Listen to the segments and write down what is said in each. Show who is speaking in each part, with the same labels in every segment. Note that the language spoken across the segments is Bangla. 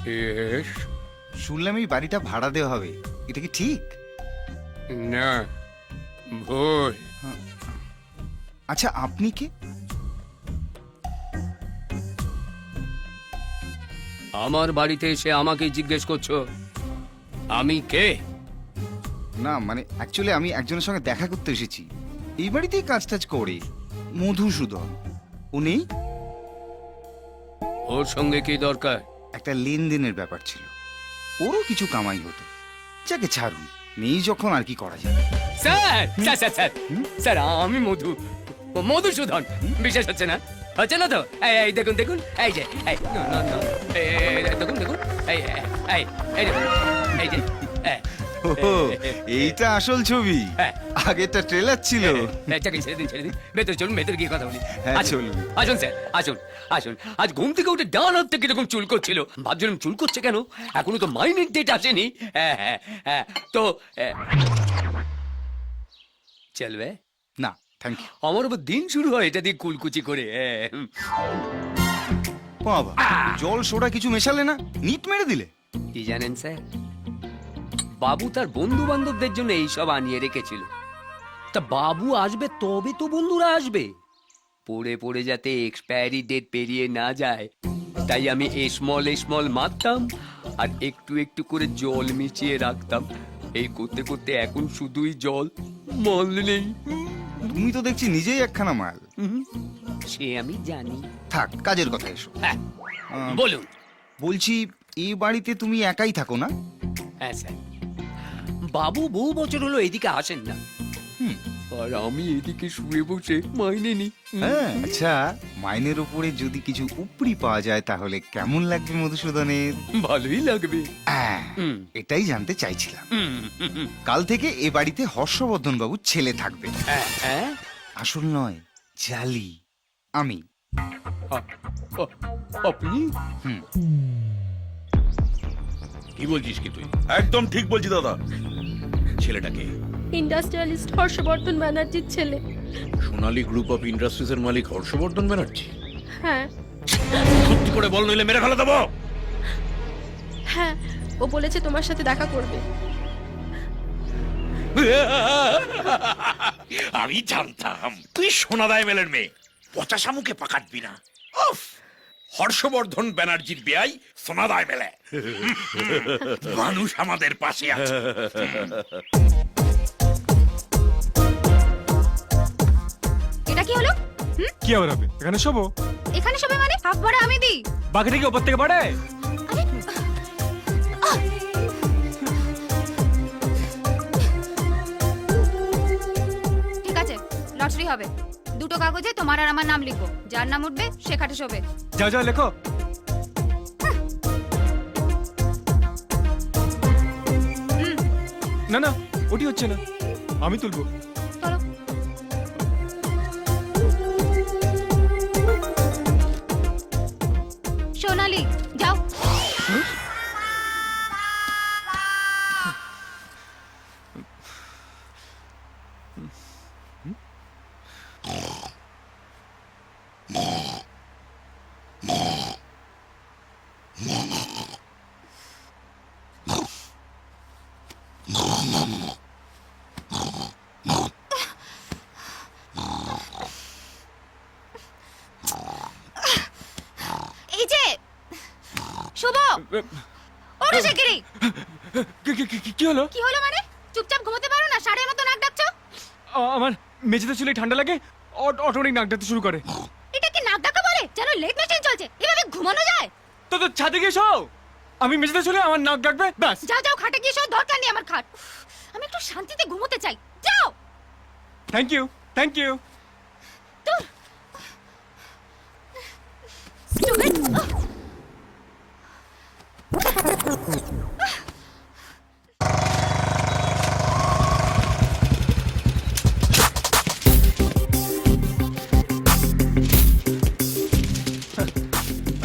Speaker 1: ইয়েস।
Speaker 2: শুনলাম এই বাড়িটা ভাড়া দেওয়া হবে, এটা কি ঠিক?
Speaker 1: না, ভুল।
Speaker 2: আচ্ছা, আপনি কে?
Speaker 1: আমার বাড়িতে এসে আমাকে জিজ্ঞেস করছো আমি কে?
Speaker 2: না মানে অ্যাকচুয়ালি আমি একজনের সঙ্গে দেখা করতে এসেছি, এই বাড়িতেই কাজ টাজ করে, মধুসূদন। উনি
Speaker 1: ওর সঙ্গে কি দরকার?
Speaker 2: একটা লেনদেনের ব্যাপার ছিল, ওরও কিছু কামাই হতো। যাকে ছাড়ুন, নেই যখন আর কি করা যাবে।
Speaker 1: Sir sir sir sir sir, আমি মধুসূদন। বিশ্বাস হচ্ছে না? হচ্ছে না তো? এই দেখুন দেখুন, এই যে এই না, না, না, দেখুন দেখুন, এই এই এই দেখুন, এই যে
Speaker 2: ওহো, এইটা আসল ছবি।
Speaker 1: হ্যাঁ।
Speaker 2: আগেরটা ট্রেলার ছিল।
Speaker 1: চাকরি ছেড়ে দিন ছেড়ে দিন, ভেতরে চলুন, ভেতরে গিয়ে কথা বলি।
Speaker 2: হ্যাঁ,
Speaker 1: আসুন
Speaker 2: চলুন।
Speaker 1: আসুন স্যার, আসুন আসুন। আজ ঘুম থেকে উঠে ডান হাত থেকে কিরকম চুল করছিল, ভাবছিলাম চুল করছে কেন, এখনো তো মাইনের ডেট আসেনি। হ্যাঁ হ্যাঁ হ্যাঁ, তো চলবে?
Speaker 2: না থ্যাংক ইউ।
Speaker 1: আমার আবার দিন শুরু হয় এটা দিয়ে কুলকুচি করে।
Speaker 2: বাবা, জল সোডা কিছু মেশালে না, নিট মেরে দিলে।
Speaker 1: কি জানেন স্যার, বাবু তার বন্ধু বান্ধবদের জন্য এইসব আনিয়ে রেখেছিল। তা বাবু আসবে তবে তো বন্ধুরা আসবে, পড়ে পড়ে যাতে এক্সপায়ারি ডেট পেরিয়ে না যায়, তাই আমি স্মল মারতাম আর একটু একটু করে জল মিশিয়ে রাখতাম। এই করতে করতে এখন শুধুই জল, মল নেই।
Speaker 2: তুমি তো দেখছি নিজেই একখানা মাল।
Speaker 1: সে আমি জানি।
Speaker 2: থাক, কাজের কথা এসো।
Speaker 1: হ্যাঁ
Speaker 2: আহ,
Speaker 1: বলুন।
Speaker 2: বলছি, এই বাড়িতে তুমি একাই থাকো না?
Speaker 1: হ্যাঁ স্যার, বাবু বহু বছর হলো এদিকে আসেন না,
Speaker 2: হুম।
Speaker 1: আর আমি এদিকে শুয়ে বসে মাইনে নি।
Speaker 2: হ্যাঁ, আচ্ছা, মাইনের উপরে যদি কিছু উপরি পাওয়া যায় তাহলে কেমন লাগবে মধুসূদনের?
Speaker 1: ভালোই লাগবে।
Speaker 2: হ্যাঁ,
Speaker 1: হুম।
Speaker 2: এটাই জানতে চাইছিলাম।
Speaker 1: হুম, হুম, হুম।
Speaker 2: কাল থেকে এ বাড়িতে হর্ষবর্ধন বাবুর ছেলে থাকবে।
Speaker 1: হ্যাঁ?
Speaker 2: আসল নয়, জালি। আমি।
Speaker 1: আপনি?
Speaker 2: হুম।
Speaker 3: কি বলছিস কি তুই? একদম ঠিক বলছি দাদা। ছেলেটাকে
Speaker 4: ইন্ডাস্ট্রিয়ালিস্ট হর্ষবর্ধন ব্যানার্জির ছেলে।
Speaker 3: সোনালী গ্রুপ অফ ইন্ডাস্ট্রিজ এর মালিক হর্ষবর্ধন ব্যানার্জি।
Speaker 4: হ্যাঁ
Speaker 3: সত্যি করে বল, নইলে মেরে ফেলে দেবো।
Speaker 4: হ্যাঁ, ও বলেছে তোমার সাথে দেখা করবে।
Speaker 3: আমি জানতাম তুই সোনাদায় মেলের মেয়ে, পচা শামুকে পাকাটবি না। উফ, হর্ষবর্ধন ব্যানার্জির বিয়াই সোনাদায় মেলে। মানুষ আমাদের পাশে আছে।
Speaker 5: এটা কি হলো?
Speaker 6: কি আবার হবে? এখানে শোবো।
Speaker 5: এখানে সবে মানে হাফ ভাড়া আমি দিই।
Speaker 6: বাকিটা কি ওপর থেকে পড়ে?
Speaker 5: ঠিক আছে, লটারি হবে। দুটো কাগজে তোমার আর আমার নাম লিখবো, যার নাম উঠবে সে খাটে শোবে।
Speaker 6: যাও যাও লেখো। না না, ওটি হচ্ছে না, আমি তুলবো।
Speaker 5: চলো। সোনালি, যাও। এই যে শুভ, ওঠো শিগগিরই।
Speaker 6: কি হলো?
Speaker 5: কি হলো মানে? চুপচাপ ঘুমোতে পারো না? ষাঁড়ের মতো নাক ডাকছো।
Speaker 6: আমার মেঝেতে চুলে ঠান্ডা লাগে, অটোমেটিক নাক ডাকতে শুরু করে।
Speaker 5: এটা কি নাক ডাকা বলে? যেন লেট মেশিন চলছে। এভাবে ঘুমানো যায়?
Speaker 6: তো ছাদে গিয়ে শো। আমি মেঝেতে চুলে আমার নাক ডাকবে, ব্যাস।
Speaker 5: যাও যাও, খাটে গিয়ে শো, দরকার নেই আমার খাট। আমি একটু শান্তিতে ঘুমোতে চাই। যাও।
Speaker 6: Thank you, thank you.
Speaker 5: দূর। Stupid.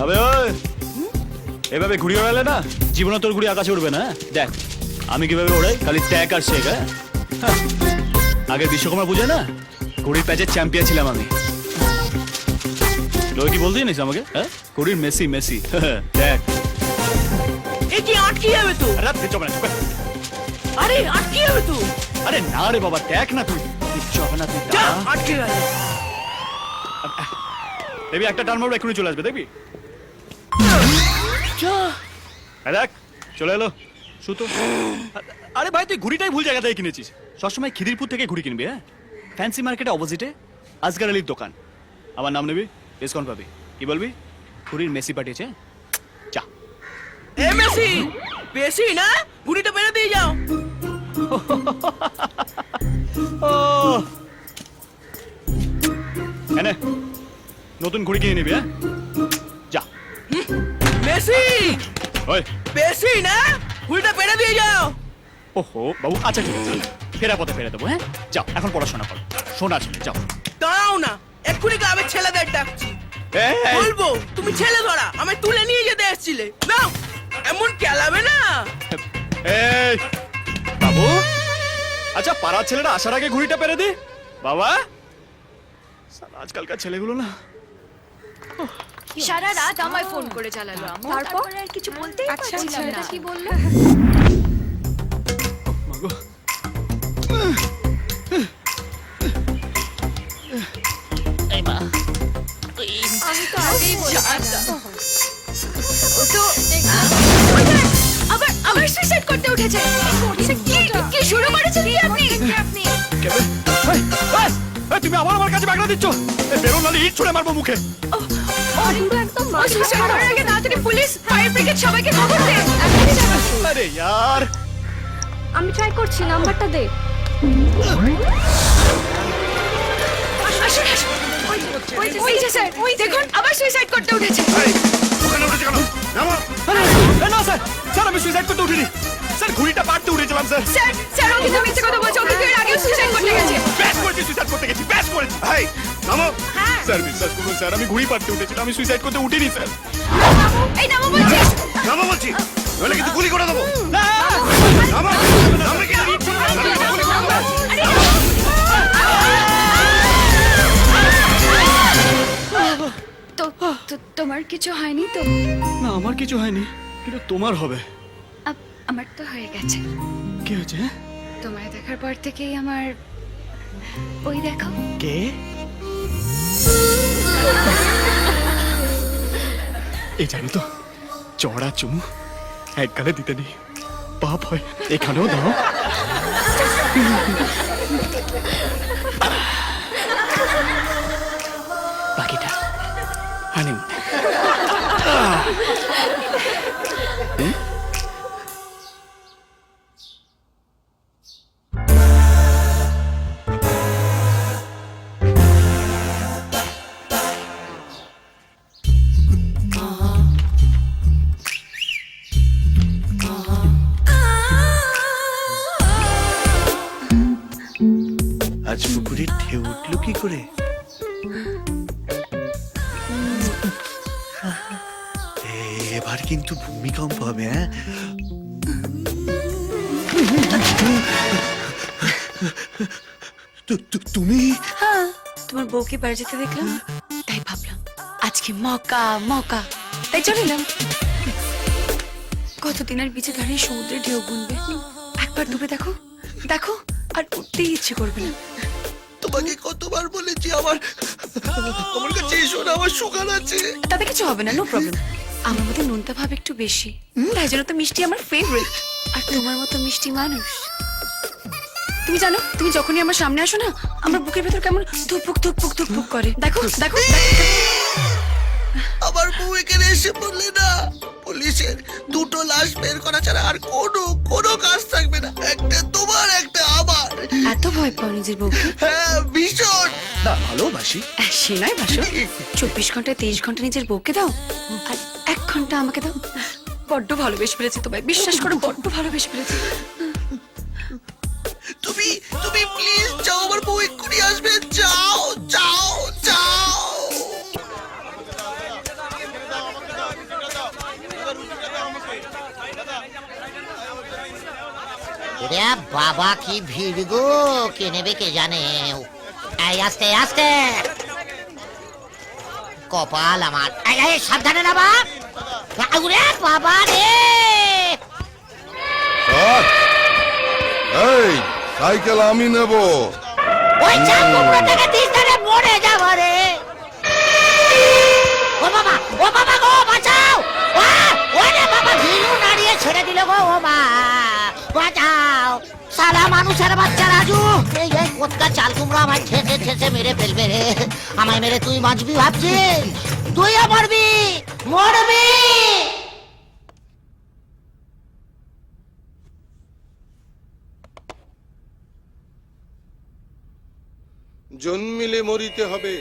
Speaker 7: আবে ওই, এভাবে ঘুড়ি ওড়ালে না জীবনে তোর ঘুড়ি আকাশে উঠবে না। দেখ আমি কিভাবে ওড়াই, খালি ট্যাক আর শেখ। হ্যাঁ, আগে বিশ্বকর্মা পুজো না ঘুড়ির প্যাচের চ্যাম্পিয়ন ছিলাম আমি। তোর কি বলতেই নিস আমাকে? হ্যাঁ, ঘুড়ির মেসি মেসি। দেখ
Speaker 8: এ কি আটকে যাবে তো?
Speaker 7: আরে তুই চুপ না, চুপ কর।
Speaker 8: আরে আটকে যাবে তো?
Speaker 7: আরে না রে বাবা, দেখ না তুই, কিচ্ছু হবে না, তুই
Speaker 8: যা,
Speaker 7: দাঁড়া।
Speaker 8: আটকে গেল।
Speaker 7: দেখবি একটা টার্ন মারবো এক্ষুনি চলে আসবে, দেখবি?
Speaker 8: যা।
Speaker 7: এই দেখ চলে এলো সুতো। আরে ভাই তুই ঘুড়িটাই ভুল জায়গা থেকে কিনেছিস। সবসময় খিদিরপুর থেকে ঘুড়ি কিনবি, হ্যাঁ? ফ্যান্সি মার্কেটে অপোজিটে আজকার আলীর দোকান। আমার নাম নেবি, ডিসকাউন্ট পাবি। কি বলবি? ঘুড়ির মেসি পাঠিয়েছে, যা।
Speaker 8: এ মেসি, বেশি না, গুড়িটা মেরে দিয়ে যাও।
Speaker 7: ও এনে নতুন ঘুড়ি কিনে নিবি, হ্যাঁ? যা।
Speaker 8: মেসি,
Speaker 7: ওই
Speaker 8: বেশি না, গুড়িটা মেরে দিয়ে যাও।
Speaker 7: ওহো বাবু, আচ্ছা ঠিক আছে, ফেরা পথে ফেরে দেবো, হ্যাঁ? যাও এখন পড়াশোনা করো, শোনা ছেলে, যাও।
Speaker 8: দাঁড়াও না, এক্ষুনি গ্রামের ছেলেদের ডাকছি।
Speaker 7: এই,
Speaker 8: বলবো তুমি ছেলে ধরা আমায় তুলে নিয়ে যেতে এসেছিলে। না, এমন কেলাবে না।
Speaker 7: এই বাবু, আচ্ছা পাড়ার ছেলেরা আসার আগে ঘুড়িটা পেরে দি বাবা। সালা আজকালকার ছেলেগুলো না।
Speaker 5: সারা রাত আমায় ফোন করে চালালো, তারপর আর কিছু বলতেই পারছিলাম না। কি বললো?
Speaker 7: মাগো,
Speaker 5: আমি তো আগেই বলেছিলাম। ও তো আবার আবার সুইসাইড করতে উঠেছে। কি শুরু করেছেন কি আপনি?
Speaker 7: কেবে? এই, এই, এই, তুমি আমার কাছে ব্যাগটা দিচ্ছ? এই বেরো নালে ইট ছুঁড়ে মারবো মুখে।
Speaker 5: ও সুইসাইড করার আগে তাড়াতাড়ি পুলিশ, ফায়ার ব্রিগেড সবাইকে খবর দে।
Speaker 7: আরে यार,
Speaker 4: আমি ট্রাই করছি, নাম্বারটা দে।
Speaker 5: আসুন, আসুন। ওই যে স্যার, ওই দেখুন আবার সুইসাইড করতে উঠেছে।
Speaker 3: ওখানে উঠেছে কেন? নামো।
Speaker 7: আরে না স্যার, স্যার আমি সুইসাইড করতে উঠিনি স্যার, ঘুড়িটা পাড়তে উঠেছিলাম স্যার।
Speaker 5: স্যার ও কিন্তু মিথ্যে কথা বলছে, ও কিন্তু এর আগেও সুইসাইড করতে গেছে।
Speaker 7: ব্যাস করেছি, সুইসাইড করতে গেছি, ব্যাস করেছি।
Speaker 3: ভাই নামো।
Speaker 7: স্যার বিশ্বাস করুন স্যার, আমি ঘুড়ি পাড়তে উঠেছিলাম, আমি সুইসাইড করতে উঠিনি স্যার।
Speaker 5: এই নামো বলছি।
Speaker 3: নামো বলছি, নইলে কিন্তু গুলি করে দেবো।
Speaker 7: না,
Speaker 3: নামো। নামো কি?
Speaker 5: তোমার কিছু হয়নি তো?
Speaker 7: না আমার কিছু হয়নি, কিন্তু তোমার হবে।
Speaker 5: আমার তো হয়ে গেছে।
Speaker 7: কি হয়েছে?
Speaker 5: তোমায় দেখার পর থেকেই আমার ওই দেখো।
Speaker 7: কে? এই জানি তো, চড়া চুমু এক গালে দিতে নেই, পাপ হয়। এখানেও দাও। বাকিটা হানিমুন।
Speaker 9: আজ পুকুরে ঢেউ উঠলো কি করে? এবার কিন্তু ভূমিকম্প হবে, হ্যাঁ? তুমি?
Speaker 10: হ্যাঁ, তোমার বউকে বাড়ি যেতে দেখলাম, তাই ভাবলাম আজকে মকা মকা, তাই চলে এলাম। কতদিন আর বিচে দাঁড়িয়ে সমুদ্রে ঢেউ গুনবে? একবার ডুবে দেখো, দেখো, আর উঠতেই ইচ্ছে করবে না।
Speaker 9: তোমাকে কতবার বলেছি আমার কাছে এসো না, আমার সুগার আছে।
Speaker 10: তাতে কিছু হবে না, নো প্রবলেম। আমার মতো নোনতা ভাব একটু বেশি, তাই জন্য তো মিষ্টি আমার ফেভারিট। আর তোমার মতো মিষ্টি মানুষ তুমি জানো, তুমি যখনই আমার সামনে আসো না, আমার বুকের ভেতর কেমন ধুকপুক ধুকপুক ধুকপুক করে। দেখো দেখো,
Speaker 9: আমার বউ এখানে এসে বললে না, পুলিশের দুটো লাশ বের করা ছাড়া আর কোনো কাজ থাকবে না, একটা তোমার একটা আমার।
Speaker 10: এত ভয় পাও নিজের বউকে?
Speaker 9: হ্যাঁ ভীষণ। না ভালোবাসি।
Speaker 10: সে নয় বাসো, 24 ঘন্টায় 23 ঘন্টা নিজের বউকে দাও, আর 1 ঘন্টা আমাকে দাও। বড্ড ভালোবেসে ফেলেছি তোমায়, বিশ্বাস করো, বড্ড ভালোবেসে ফেলেছি।
Speaker 9: তুমি প্লিজ যাও, আমার বউ এক্ষুনি আসবে, যাও যাও যাও।
Speaker 11: বাবা কি ভিড় গো, কে নেবে কে জানে। এই আস্তে আস্তে, কপাল আমার। এই সাবধানে না বাবা রে।
Speaker 12: এই সাইকেল আমি নেব।
Speaker 11: ওই চাপ কুমড়ো থেকে তিস্তারে মরে যাবো রে। ও বাবা গো বাঁচাও। ওরে বাবা ঢিলু নাড়িয়ে ছেড়ে দিল গো। ও মা বাঁচাও। সালা মানুষের বাচ্চা রাজু, এই কোটকা চাল কুমড়ো আমায় ঠেসে ঠেসে মেরে ফেলবে রে। আমায় মেরে তুই বাঁচবি ভাবছিস? তুইও মরবি, মরবি।
Speaker 12: জন্মিলে মরিতে হবে,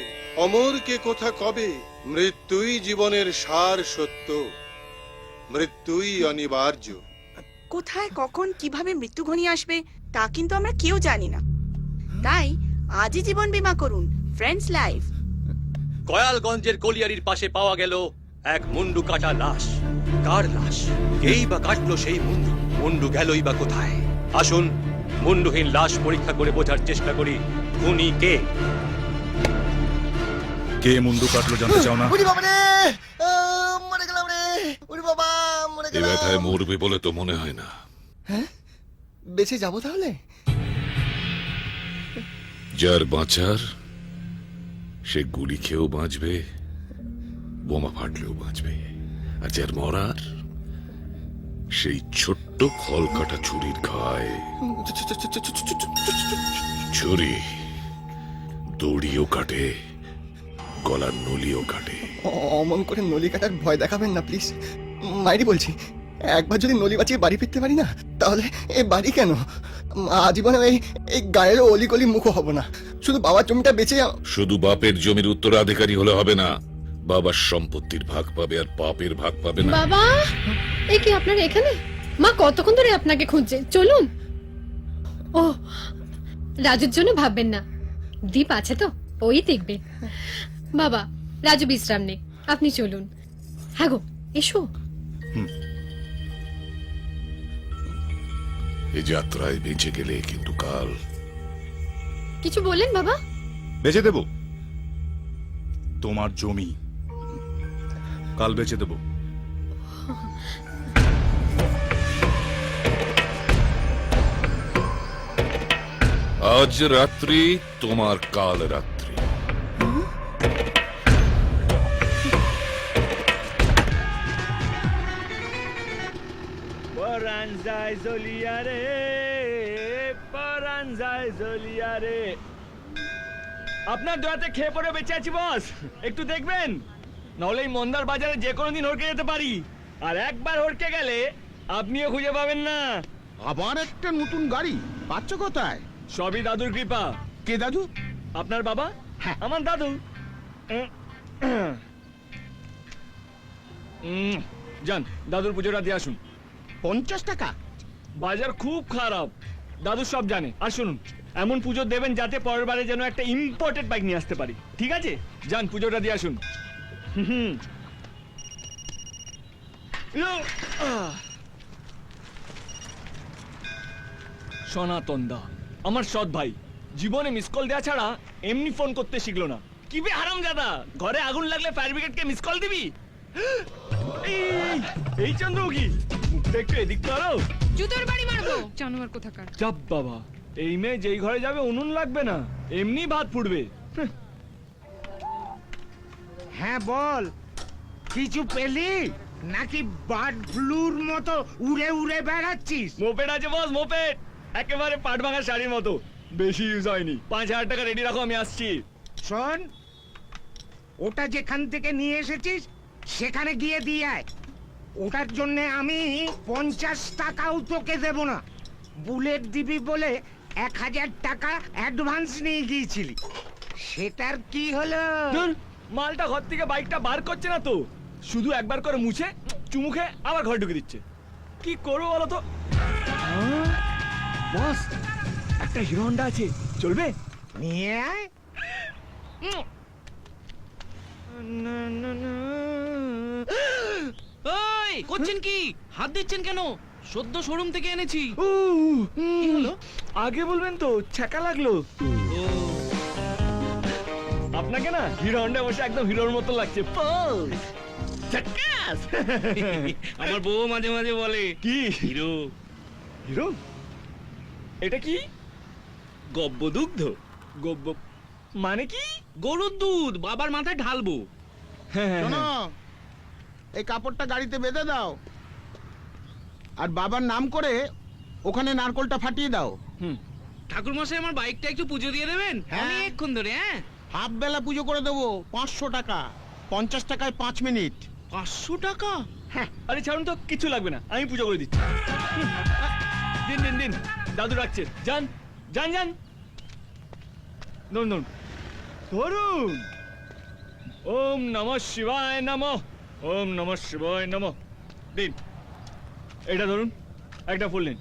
Speaker 12: অমর কে কথা কবে, মৃত্যুই জীবনের সার সত্য, মৃত্যুই অনিবার্য।
Speaker 10: কোথায় কখন কিভাবে মৃত্যু ঘনিয়ে আসবে তা কিন্তু আমরা কেউ জানি না। তাই আজই জীবন বীমা করুন ফ্রেন্ডস লাইফ।
Speaker 7: কয়ালগঞ্জের কলিয়ারির পাশে পাওয়া গেল এক মুন্ডু কাটা লাশ। কার লাশ? কেই বা কাটলো সেই মুন্ডু? মুন্ডু গেলই বা কোথায়? আসুন মুন্ডুহীন লাশ পরীক্ষা করে বোঝার চেষ্টা করি খুনি কে।
Speaker 6: কে মুন্ডু কাটলো জানতে চাও না?
Speaker 9: উরি বাবা রে, মরে গেলাম রে। উরি বাবা, মরে
Speaker 12: এই
Speaker 9: গেলাম।
Speaker 12: ব্যথায় মরবে বলে তো মনে হয় না।
Speaker 9: হ্যাঁ, বেঁচে যাবো তাহলে?
Speaker 12: যার বাঁচার সে গুলি খেয়েও বাঁচবে, বোমা ফাটলেও বাঁচবে, আর যার মরার সেই ছোট্ট খল কাটা ছুরির ঘায়ে। ছুরি দড়িও কাটে, গলার নলিও কাটে।
Speaker 9: অমন করে নলি কাটার ভয় দেখাবেন না প্লিজ। মাইরি বলছি, একবার যদি নলি বাঁচিয়ে বাড়ি ফিরতে পারি না, তাহলে এ বাড়ি কেন, আজীবনে এই গায়ের অলিকলি মুখো হব না। শুধু বাবার জমিটা বেঁচে
Speaker 12: শুধু বাপের জমির উত্তরাধিকারী হলে হবে না, বাবার সম্পত্তির ভাগ পাবে আর পাপের ভাগ পাবে না।
Speaker 4: বাবা, এই কি আপনারা এখানে? মা কতক্ষণ ধরে আপনাকে খুঁজছে, চলুন। ও, রাজুর জন্য ভাববেন না, দীপ আছে তো, ওই দেখবে। বাবা, রাজু বিশ্রাম নে, আপনি চলুন। হ্যাঁ গো, এসো।
Speaker 12: এই যাত্রায় বেঁচে গেলে কিন্তু কাল।
Speaker 4: কিছু বললেন বাবা?
Speaker 6: বেচে দেব তোমার জমি, কাল বেচে দেব।
Speaker 12: আজ রাত্রি তোমার কাল রাত্রি।
Speaker 7: পরান যায় জ্বলিয়া রে, পরান যায় জ্বলিয়া রে। আপনার দয়াতে খেয়ে পড়ে বেঁচে আছি বস, একটু দেখবেন। নাহলে এই মন্দার বাজারে যে কোনো দিন হড়কে যেতে পারি, আর একবার হড়কে গেলে আপনিও খুঁজে পাবেন না।
Speaker 3: আবার একটা নতুন গাড়ি পাচ্ছ কোথায়?
Speaker 7: সবই দাদুর কৃপা।
Speaker 3: কে দাদু?
Speaker 7: আপনার বাবা?
Speaker 3: হ্যাঁ।
Speaker 7: আমার দাদু। যান দাদুর পুজোটা দিয়ে আসুন।
Speaker 3: 50 টাকা?
Speaker 7: বাজার খুব খারাপ, দাদু সব জানে। আর শুনুন, এমন পুজো দেবেন যাতে পরের বারে যেন একটা ইম্পোর্টেড বাইক নিয়ে আসতে পারি, ঠিক আছে? যান পুজোটা দিয়ে আসুন। সনাতন দা আমার সৎ ভাই, জীবনে মিস কল দেওয়া ছাড়া এমনি ফোন করতে শিখলো না। কি বে হারামজাদা, ঘরে আগুন লাগলে ফায়ার ব্রিগেডকে মিস কল দিবি? এই চন্দ্রমুখী, মুখটা একটু এদিক করো।
Speaker 10: জুতোর বাড়ি মারবো জানোয়ার কোথাকার।
Speaker 7: চাপ বাবা, এই মেয়ে যেই ঘরে যাবে উনুন লাগবে না, এমনি ভাত ফুটবে।
Speaker 3: হ্যাঁ বল, কিছু পেলি নাকি বার্ড ফ্লুর মতো উড়ে উড়ে বেড়াচ্ছিস?
Speaker 7: মোপেড আছে বস, মোপেড একেবারে পাট ভাঙা শাড়ির মতো, বেশি ইউজ হয়নি। 5000 টাকা রেডি রাখো, আমি আসছি।
Speaker 3: শোন, ওটা যেখান থেকে নিয়ে এসেছিস সেখানে গিয়ে দিয়ে আয়। ওটার জন্য আমি 50 টাকাও তোকে দেব না। বুলেট দিবি বলে 1000 টাকা অ্যাডভান্স নিয়ে গিয়েছিলি, সেটার কি হলো?
Speaker 7: ধুর, মালটা ঘর থেকে বাইকটা বার করছে না তো, শুধু একবার করে মুছে চুমুখে আবার ঘরে ঢুকে দিচ্ছে। কি করবো বলো তো? বস, একটা হিরো হন্ডা আছে, চলবে?
Speaker 3: নিয়ে আয়।
Speaker 8: ওই করছেন কি? হাত দিচ্ছেন কেন? সদ্য শোরুম থেকে এনেছি।
Speaker 7: কি হলো? আগে বলবেন তো, ছ্যাঁকা লাগলো। আপনাকে না হিরো হন্ডা বসে একদম হিরোর মতো লাগছে।
Speaker 8: আমার বউ মাঝে মাঝে বলে
Speaker 7: কি
Speaker 8: হিরো।
Speaker 6: হিরো এটা কি গব্বদুগ্ধ গব্ব মানে কি?
Speaker 8: গরুর দুধ বাবার মাথায় ঢালবো।
Speaker 6: হ্যাঁ
Speaker 13: এই কাপড়টা গাড়িতে বেঁধে দাও আর বাবার নাম করে ওখানে নারকলটা ফাটিয়ে দাও।
Speaker 8: ঠাকুর মশাই আমার বাইকটা একটু পুজো দিয়ে দেবেন অনেকক্ষণ ধরে। হ্যাঁ,
Speaker 13: হাফ বেলা পুজো করে দেবো, 500 টাকা, 50 টাকায় 5 মিনিট।
Speaker 8: 500 টাকা?
Speaker 6: আরে ছাড়ুন তো, কিছু লাগবে না, আমি পুজো করে দিচ্ছি। দিন দিন দিন, দাদু রাখছে, যান যান যান। ধরুন ধরুন। ওম নমঃ শিবায় নমঃ, ওম নমঃ শিবায় নমঃ। দিন, এটা ধরুন, একটা ফুল নিন।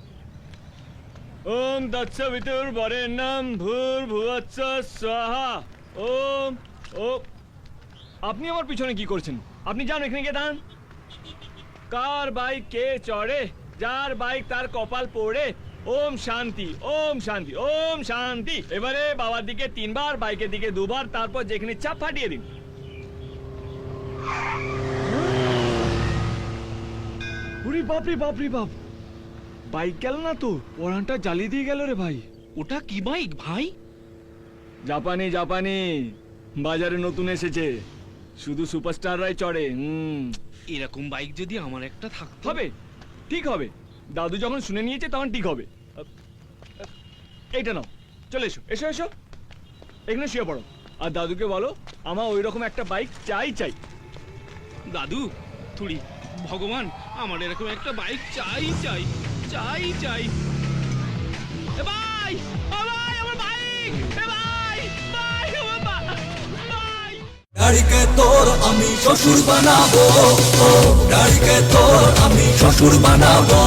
Speaker 6: ওম তৎসবিতুর বরেণ্যম ভূর্ভুবস্সুঃ স্বাহা। ওম ও আপনি আমার পিছনে কি করছেন? আপনি যান, এখানে গিয়ে দাঁড়ান। কার বাইক কে চড়ে, যার বাইক তার কপাল পড়ে। ওম শান্তি, ওম শান্তি, ওম শান্তি। এবারে বাবার দিকে 3 বার, বাইকের দিকে 2 বার, তারপর যেখানে চাপ ফাটিয়ে দিন। ওরে বাপ রে বাপ রে বাপ, বাইক গেল না তো, পরানটা জ্বালিয়ে দিয়ে গেল রে ভাই।
Speaker 8: ওটা কি বাইক ভাই?
Speaker 6: জাপানি জাপানি, বাজারে নতুন এসেছে, শুধু সুপারস্টাররাই চড়ে।
Speaker 8: এরকম বাইক যদি আমার একটা থাকতো।
Speaker 6: হবে, ঠিক হবে। দাদু যখন শুনে নিয়েছে তখন ঠিক হবে। এইটা নাও, চলে এসো এসো এসো, এখানে শুয়ে পড়ো। আর দাদুকে বলো আমার ওই রকম একটা বাইক চাই চাই।
Speaker 8: দাদু থুড়ি, ভগবান আমার এরকম একটা বাইক চাই চাই চাই চাই। এ ভাই, ও ভাই, আমার বাইক! এ ভাই, ভাই, আমার ভাই!
Speaker 14: ডাড়িকে তোর আমি শ্বশুর বানাবো, ডাড়িকে তোর আমি শ্বশুর বানাবো।